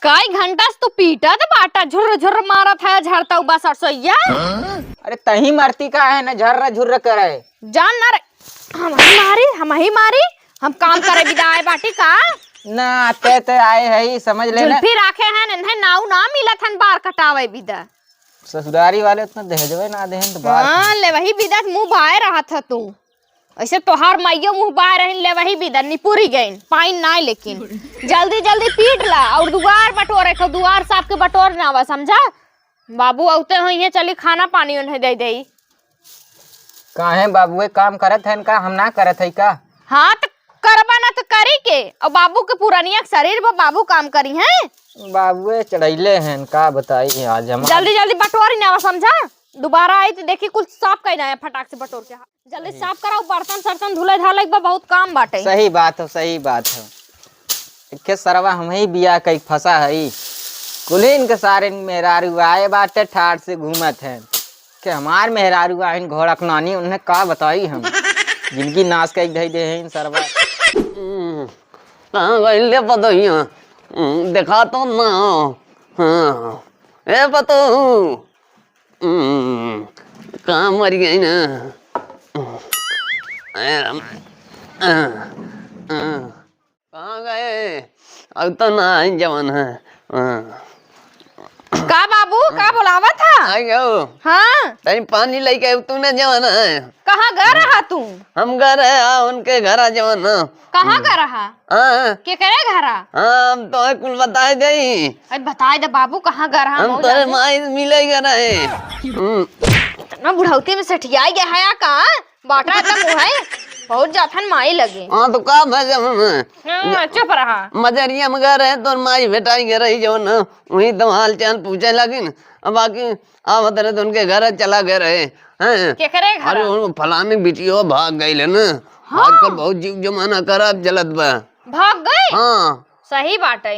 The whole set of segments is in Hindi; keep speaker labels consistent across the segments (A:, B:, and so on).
A: कई घंटा से तो पीटा तो बाटा झुर्र झुर्र मारा था झरता उबा सरसोईया।
B: अरे तही मरती का है ना झर्रा झुर्र करे
A: जान ना रे हम ही मारी हम काम करे बिदाए बाटी का
B: ना आते ते आए है समझ ले ना
A: जुल्फी राखे हैं इन्हें नाउ ना मिला थन बार कटावे बिदा
B: ससुरारी वाले उतना दहेजवे ना देहन तो बार
A: हां ले वही बिदा मुंह बाए रहा था तू ऐसे तोहार माइयो मुंह बाए रहन ले वही बिदा निपुरी गईन पाइन ना लेकिन जल्दी जल्दी पीट ला और दुआर बटोरे को दुआर साफ के बटोर ना आवा समझा बाबू औते हो ये चली खाना पानी उन्हें दे देई
B: काहे बाबूए काम करत है का हम ना करत है का
A: हां तो करबा ना तो करी के और बाबू के पुरानिया शरीर पर बाबू काम करी हैं
B: बाबुए चढ़ैले हैं का बताई आज हम
A: जल्दी जल्दी बटोरी ना समझा दोबारा आई तो देखी कुछ साफ करना है फटाक से बटोर के जल्दी साफ कराओ बर्तन सर्तन धुले धाले के बहुत काम बाटे
B: सही बात है इके सरवा हम ही बिया कई फंसा है कुलीन के सारे मेहरारू आए बाटे ठाट से घूमत हैं कि हमार मेहरारू आइन घोड़क नानी उन्हें का बताई हम जिनकी नाश कई धई दे हैं सरवा
C: कहाँ गए पतो देखा तो ना हाँ ए पतो कहाँ मर गई ना कहाँ गए अब तो ना जवान है
A: का बाबू का बुलावा था
C: आ गयो
A: हाँ
C: तनी पानी लेके तूने जवान है
A: कहाँ गया रहा तू
C: हम घर है उनके घर आ जवान
A: कहाँ गया रहा
C: हाँ
A: के करे घरा
C: हम तो कुल बताए गई
A: अरे बताए दे बाबू कहाँ गया रहा
C: हम तो माई मिले रहे
A: इतना बुढ़ौती में सठिया गया है का बाटा एकदम है बहुत जाथन माई लगे
C: हाँ तो का भजन
A: चुप रहा
C: मजरिया में गए रहे तो माई भेटाई गए रही जो न वही तो हाल चाल पूछे लगिन अब बाकी आवत रहे तो उनके घर चला गए रहे हैं
A: के करे घर
C: अरे वो फलाने बिटियो भाग गई ले ना आजकल बहुत जीव जमाना खराब चलत बा
A: भाग गए
C: हाँ
A: सही बात है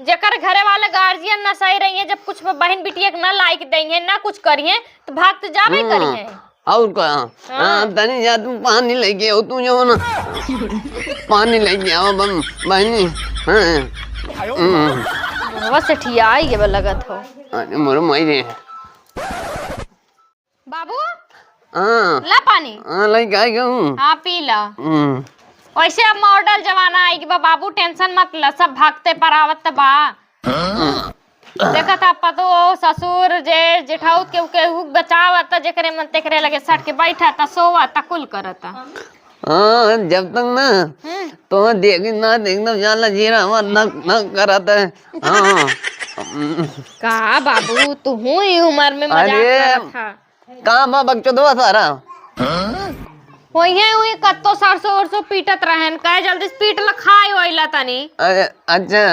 A: जेकर घरे वाले गार्जियन ना सही रही है जब कुछ बहन बिटिया ना लाइक देंगे ना कुछ करिए तो भाग तो जावे करिए
C: और का तनी जा तुम पानी लेके आओ तू जो ना पानी लेके आओ बहनी
A: बस सठिया ही के लगत हो
C: अरे मोर माई
A: बाबू
C: हाँ
A: ला पानी
C: हाँ लेके आ गया
A: हाँ पी ला वैसे अब मॉडल जमाना आएगी बाबू टेंशन मत ल सब भागते पर आवत बा देखा था पतो ससुर जे जेठाऊ के बचावत जेकरे मन तेकरे लगे सट के बैठा था सोवा था कुल करता
C: हाँ जब तक ना तो देखी ना देखना जाला जीरा हमार न करता है हाँ
A: का बाबू तू हूँ ही उम्र में मजाक करत था
C: कहाँ बा बकचोदवा सारा
A: होइए कत्तो सरसों उरसों पीटत रहन कहे जल्दी से पीट ल खाए होइला तनी
C: अच्छा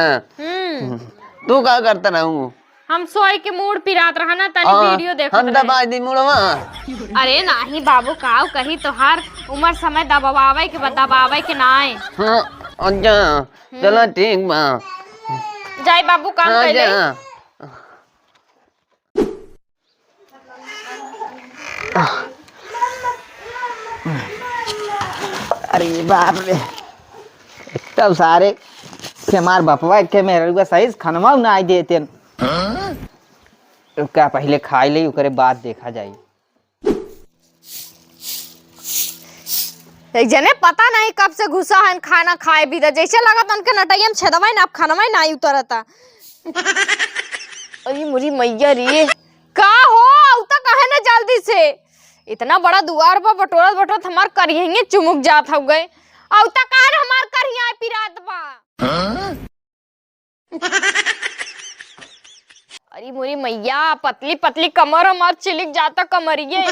C: तू का करता रहूं
A: हम सोई के मूड पिरात रहा ना तनी वीडियो देखत
C: हम दबा दी मुड़वा
A: अरे नाही बाबू काऊ कही तोहार उम्र समय दबावे के ना आए
C: हाँ अच्छा चलो ठीक बा
A: जाई बाबू काम कर ले
B: अरे बाप रे तब सारे के मार बपवा के मेरे सही खानवा ना आई देते तो क्या पहले खाई ले करे बाद देखा जाए
A: एक जने पता नहीं कब से घुसा है खाना खाए भी जैसे लगा तन के नटैया में छेदवाई ना अब खानवा ना उतरता अरे मुरी मैया रे का हो औता कहे ना जल्दी से इतना बड़ा दुआर पर बटोरत हमार करिए चुमुक जात हो गए औता कहे हमार करिया पिरात बा अरे मुरी मैया पतली पतली कमर हमार चिलिक जाता कमरिए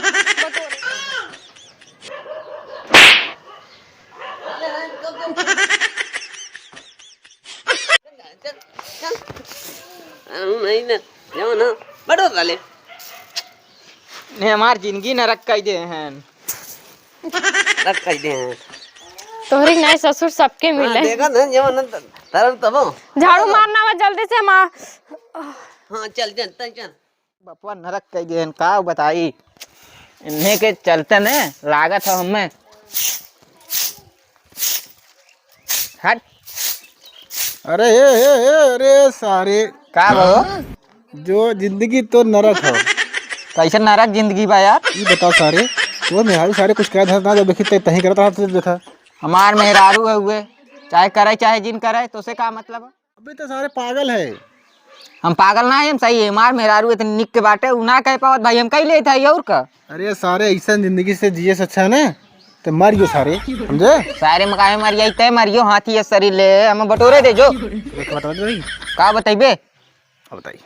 C: नहीं ना जाओ ना बड़ो वाले
B: ने हमार जिंदगी नरक कर दे हैं
C: रख कर दे हैं
A: तोहरी नए ससुर सबके मिले
C: देखा ना जाओ ना तरफ तब
A: झाड़ू मारना वा जल्दी से माँ
C: हाँ चल चल
B: बपवा नरक कर दे हैं का बताई इन्हें के चलते ने लागत है हमें हट
D: अरे अरे सारे
B: का बो
D: जो जिंदगी तो नरक हो।
B: कैसे नरक जिंदगी बा यार।
D: ये बताओ सारे तो मेहरारू सारे कुछ कह था जब देखी तही करता था देखा।
B: हमार मेहरारू है हुए, चाहे करे चाहे जिन करे, तो से का मतलब है?
D: अबे तो सारे पागल है।
B: हम पागल ना है, हम सही है। हमार मेहरारू इतनी निक के बाटे उ ना कह पावत भाई, हम कही ले था और का।
D: अरे सारे ऐसा जिंदगी से जिए से अच्छा है ना तो मरियो सारे समझे।
B: सारे मकाए मरिया तय मरियो, हाथी है शरीर ले हम बटोरे दे जो।
D: बता दे भाई।
B: का बताइबे?
D: अब बताइए।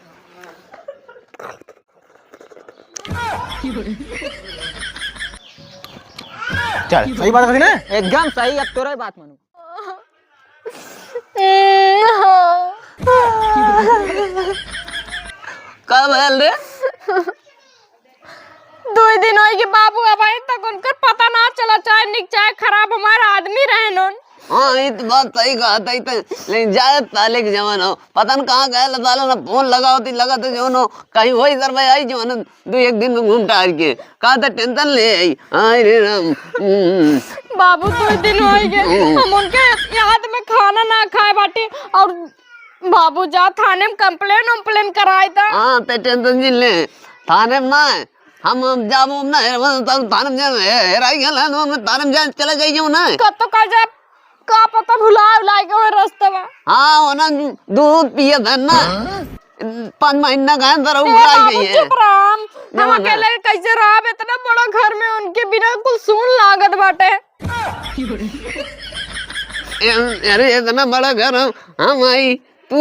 B: चल
D: सही बात है ना।
B: एकदम सही, अब तोरा बात मानू।
C: का भैल रे?
A: 2 दिन हो गए बाबू अभी तक उनका पता ना चला, चाहे निक चाहे खराब हमारा आदमी रहे नोन।
C: हाँ ये तो बात सही कहा था। लेकिन ज्यादा पहले के जमाना हो, पता न कहाँ गए लताला ना फोन लगा होती लगा तो जो नो कहीं वही सर भाई आई जो न 2-1 दिन में घूम टार के कहा था टेंशन ले आई। हाँ रे राम।
A: बाबू 2 दिन हो गए हम उनके याद में खाना ना खाए बाटे, और बाबू जा थाने में कंप्लेन कराए था।
C: हाँ ते टेंशन जी ले थाने में ना हम जाबो ना थाने में हेराई गया हम थाने में जाए चला जाइए ना
A: कब तो कह जाए का पता भुला गए रास्ते में।
C: हाँ वो ना दूध पिए थे ना 5 महीना गए तरह भुला गई है।
A: चुप रहा, हम अकेले कैसे रहा इतना बड़ा घर में उनके बिना कुल सुन लागत बाटे।
C: अरे इतना बड़ा घर हम आई तू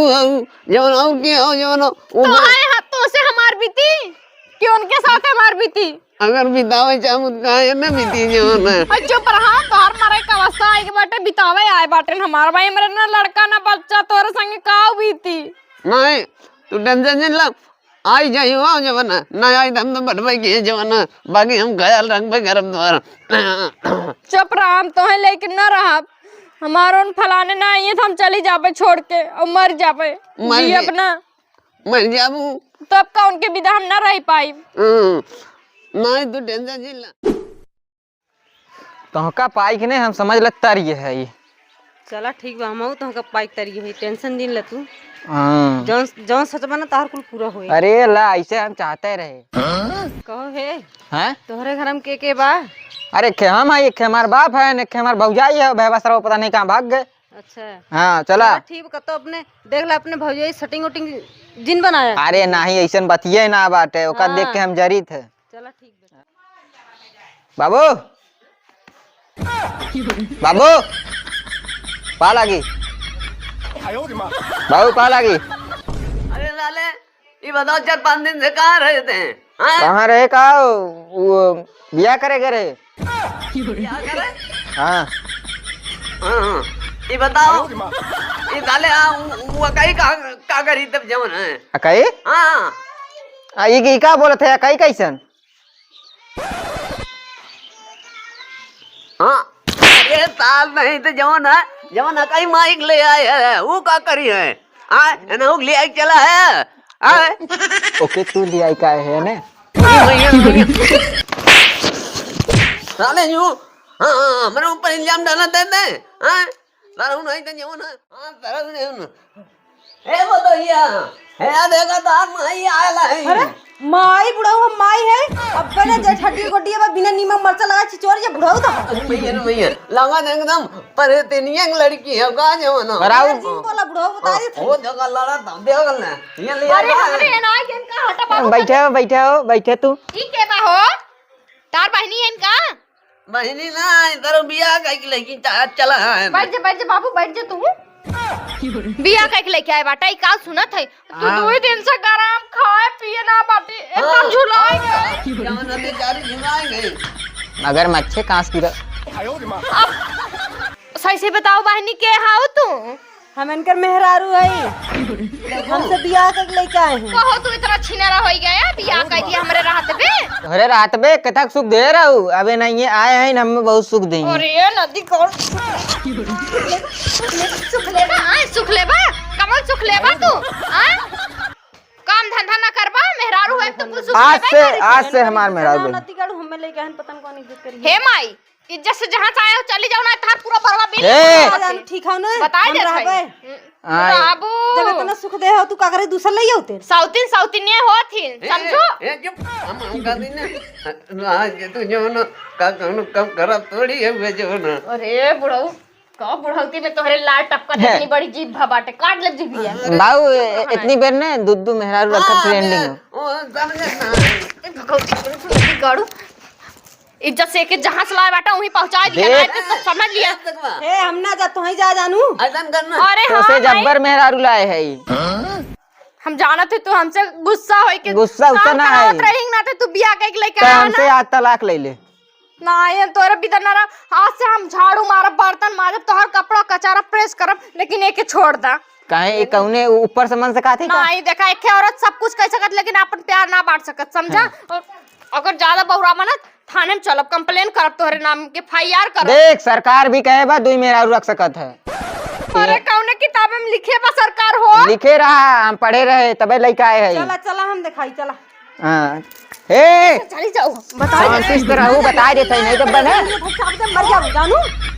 C: जवन आओ की आओ जवन
A: तो आए हाथों से हमार बीती कि उनके साथ हमार बीती।
C: अगर बितावे चामुत है ना बीती जवन
A: चुप रहा, तोहर मारे का अवस्था आई के बाटे बितावे आए बाटे हमार भाई, मेरे ना लड़का ना बच्चा तोरे संगे का बीती।
C: नहीं तू टेंशन नहीं ला, आई जाइयो आओ जवन ना आई हम तो बटवाई के जवन बाकी हम ख्याल रखबे करब तोहर।
A: चुप रहा, हम तो है लेकिन न रहा हमारा उन फलाने ना आइए तो हम चली जाबे छोड़ के और मर जाबे जी अपना
C: मर जाबू
A: तब का उनके बिना हम ना रह पाई।
C: नहीं तू टेंशन नहीं ला।
B: तोहका पाई कि नहीं हम समझ लगता रही है ये।
E: चला ठीक बा, हमहू तोहका पाइक तरी है, टेंशन दिन ले तू।
B: हाँ।
E: जौन सच बना तार कुल पूरा होए।
B: अरे ला ऐसे हम चाहते रहे।
E: कहो हे
B: हैं?
E: तोहरे घर में के बा?
B: अरे खे हम है, एक हमार बाप है, एक हमार भौजाई है, बहबा पता नहीं कहाँ भाग गए।
E: अच्छा
B: हाँ चला
E: ठीक बा, तो अपने देख ला अपने भौजाई सेटिंग वटिंग जिन बनाया।
B: अरे नहीं ऐसा बतिये ना बाटे ओका देख के हम जरी थे।
E: चला ठीक बा।
B: बाबू बाबू पा लागी, बाबू पा लागी।
C: अरे लाले ये बताओ 4-5 दिन से कहाँ रहे थे? हाँ?
B: कहाँ रहे का वो बिया करे गए रहे।
C: क्या करे?
B: हाँ
C: हाँ ये बताओ ये लाले वो कहीं का करी तब जवन है।
B: अकई
C: हाँ
B: ये का बोलत है अकई कैसन?
C: हाँ ये साल नहीं तो जवन है जवन कहीं माइक ले आए है वो का करी है। हाँ ना वो ले आए चला है। हाँ
B: ओके तू लिया का है ने
C: साले यूं हाँ मेरे ऊपर इल्जाम डालना देते हाँ सारा नहीं तो जवन है। हाँ सारा नहीं है वो तो है देखा तो आप माई आया है।
E: अरे माई बुढ़ाऊ हम माई है अब पहले जे छठी गोटी है बिना नीमक मरचा लगा चिचोर जे बुढ़ाऊ था।
C: भैया लगा दे एकदम पर तेनियंग लड़की है का जवन
B: बराबर
E: बोला बुढ़ाऊ बता दे।
C: वो जगह लड़ा था देखल ना ये ले
A: अरे हमरे ना के इनका हटा बाबू
B: बैठे तू।
A: ठीक है बा हो तार बहनी है इनका
C: बहनी ना इधर बियाह का की लड़की चला है।
A: बैठ जा बाबू बैठ जा तू। बिया कह के लेके आए बाटा का सुनत है तू 2 दिन से गरम खाए पिए ना बाटी एकदम झुलाएंगे
C: जवन अभी जारी झुलाएंगे
B: मगर मच्छे कांस की
A: सही से बताओ बहनी के हाउ तू?
E: हम इनकर मेहरारू है, हमसे बियाह कर लेके आए हैं।
A: कहो तू इतना छिनेरा हो गया बिया कह दिया हमरे रात पे।
B: अरे रात में कथक सुख दे रहा हूँ अबे नहीं है आए हैं हम बहुत सुख देंगे।
A: अरे ये नदी कौन सुख लेबा कमल सुख लेबा तू काम धंधा ना करबा मेहरारू है तो कुछ सुख
B: आज से हमार मेहरारू
E: नती काढ़ू हमें लेके आए पता कौन इज्जत करी।
A: हे माई इज्जत से जहाँ से आए हो चली जाओ ना था पूरा भरवा बिल
B: ए!
E: आ जानू ठीक है ना
A: बताई दे
E: हम रहबै।
A: बाबू
E: जब इतना सुख दे हो तू का करे दूसर ले होते
A: सौतीन होती समझो
C: हम का दिन आज तू जो न का कम करा थोड़ी है वे जो न
A: अरे बुढ़ऊ का बुढ़ौती में तोहरे लाल टपका इतनी बड़ी जीभ बाटे काट ले जीभिया
B: बाबू इतनी बेर ने दुद्दू मेहरारू रखा ट्रेंडिंग
C: ओ समझ ना
A: भगवती गाड़ू इज्जत से के जहां से लाए बाटा वहीं पहुंचा दिया ना तो समझ लिया
E: ए हम ना जा तू ही जा जानू
C: ऐसन करना
A: अरे
B: तो
A: हाँ
B: से
A: भाई,
B: जब्बर मेहरारू लाए है
A: हम जाना थे तू हमसे गुस्सा होई के
B: गुस्सा उस्सा ना है।
A: रही ना थे तू बियाह के लेके
B: तो
A: आया
B: हमसे
A: ना
B: आज तलाक ले ले
A: ना ये तोरे बिदर ना आज से हम झाड़ू मारब बर्तन मारब तोहर कपड़ा कचारा प्रेस करब लेकिन एके छोड़ दा
B: काहे कौने ऊपर से मन से खाती
A: ना ये देखा एक औरत सब कुछ कह सकत लेकिन अपन प्यार ना बांट सकत समझा और अगर ज्यादा बहुरा ना थाने में चलब कंप्लेन करब तोहरे नाम के FIR करब
B: देख सरकार भी कहे बा दुई मेहरारू रख सकत है
A: अरे कौने किताबे में लिखे बा सरकार हो
B: लिखे रहा हम पढ़े रहे तबे लइका आए है
E: चला चला हम दिखाई चला
B: हाँ हे
A: चली जाओ बता
B: शांति से रहू बता देते नहीं तो बने
E: मर जा जानू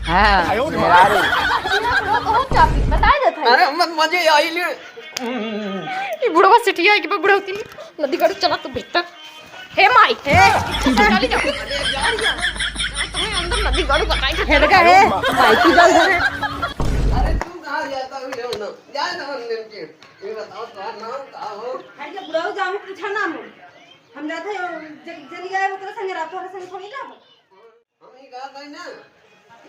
B: हाँ मेहरारू
A: बता देता
C: अरे मत मजे आई ले
A: ये बुढ़वा सिटिया है कि बुढ़ौती नदी गढ़ चला तू बेटा हे माई हे चली जाओ तुम्हें अंदर नदी गढ़ बताई
E: हेड का है भाई की जल है
C: अरे तू कहां जाता हो जो न जा न मंदिर के ये बताओ तुम्हारा नाम का हो
E: हट के बुलाओ जा हम पूछा नाम हो हम जाते जल्दी आए ओकरा संगे रात वाला संगे थोड़ी ना
C: हम ही कहा था ना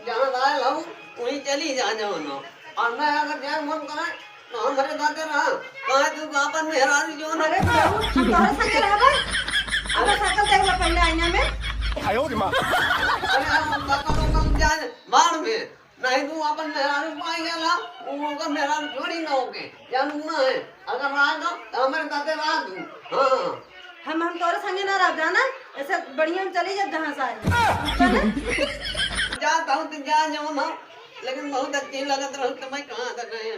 C: जहां आए हम वहीं चली जा जाओ न और मैं अगर जाए मन करे तो हमारे दाते रहा कहां तू अपन मेहरारू जो न
E: अरे बुलाओ हम तोरे संगे रहबे अब सकल देख लो पहले आईना में
C: अरे हम कम जाए बाढ़ में नहीं तू अपन मेहरारू पाई गेला वो का मेहरारू छोड़ी ना होके जानू ना है अगर रहा तो हमारे दाते रहा तू हां
E: हम तोरे संगे ना रह जाना ऐसे बढ़िया हम चली जा जहां से आए
C: जाता हूँ तो जा जाओ ना लेकिन बहुत अच्छी लगत रहो तो मैं कहाँ तक गए